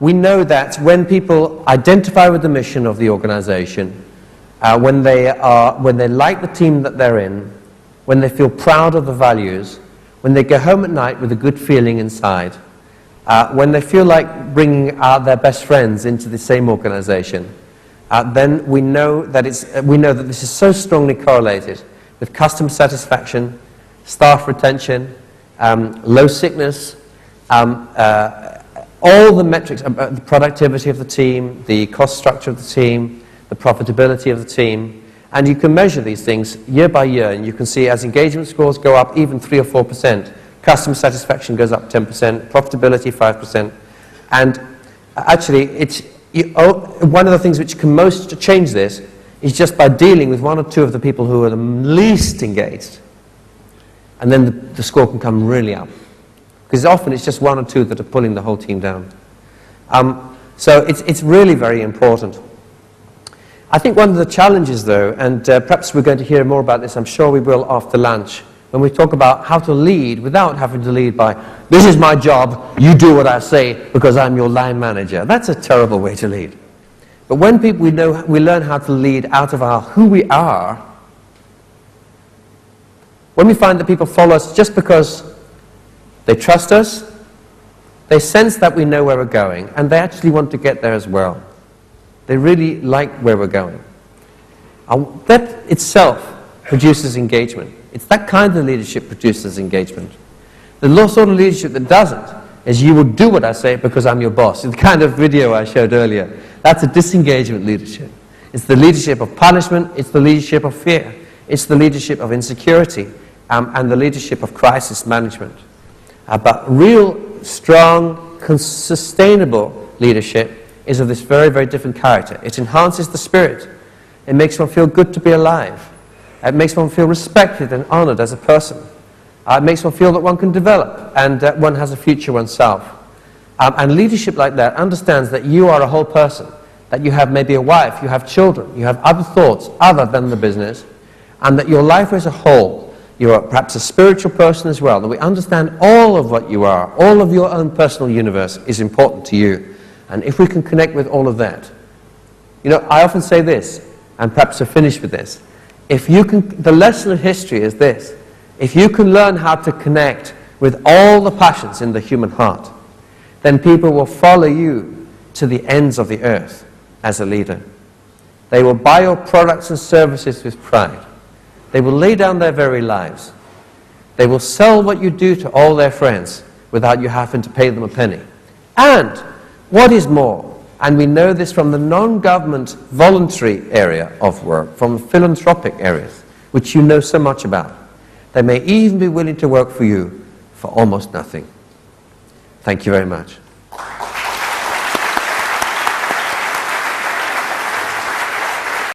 We know that when people identify with the mission of the organization, when they like the team that they're in, when they feel proud of the values, when they go home at night with a good feeling inside, when they feel like bringing their best friends into the same organization, then we know that this is so strongly correlated with customer satisfaction, staff retention, low sickness, all the metrics, the productivity of the team, the cost structure of the team, the profitability of the team, and you can measure these things year by year, and you can see as engagement scores go up even 3 or 4%, customer satisfaction goes up 10%, profitability 5%, and actually one of the things which can most change this is just by dealing with 1 or 2 of the people who are the least engaged, and then the score can come really up. Because often it's just 1 or 2 that are pulling the whole team down. So it's really very important. I think one of the challenges, though, and perhaps we're going to hear more about this, I'm sure we will after lunch, when we talk about how to lead without having to lead by, this is my job, you do what I say because I'm your line manager. That's a terrible way to lead. But when we learn how to lead out of who we are, when we find that people follow us just because they trust us, they sense that we know where we're going, and they actually want to get there as well. They really like where we're going. That itself produces engagement. It's that kind of leadership produces engagement. The sort of leadership that doesn't is you will do what I say because I'm your boss. The kind of video I showed earlier, that's a disengagement leadership. It's the leadership of punishment, it's the leadership of fear, it's the leadership of insecurity, and the leadership of crisis management. But real, strong, sustainable leadership is of this very, very different character. It enhances the spirit. It makes one feel good to be alive. It makes one feel respected and honored as a person. It makes one feel that one can develop and that one has a future oneself. And leadership like that understands that you are a whole person, that you have maybe a wife, you have children, you have other thoughts other than the business, and that your life as a whole, you are perhaps a spiritual person as well, that we understand all of what you are, all of your own personal universe is important to you. And if we can connect with all of that, I often say this, and perhaps to finish with this, the lesson of history is this: if you can learn how to connect with all the passions in the human heart, then people will follow you to the ends of the earth as a leader. They will buy your products and services with pride. They will lay down their very lives. They will sell what you do to all their friends without you having to pay them a penny. And what is more, and we know this from the non-government voluntary area of work, from the philanthropic areas, which you know so much about, they may even be willing to work for you for almost nothing. Thank you very much.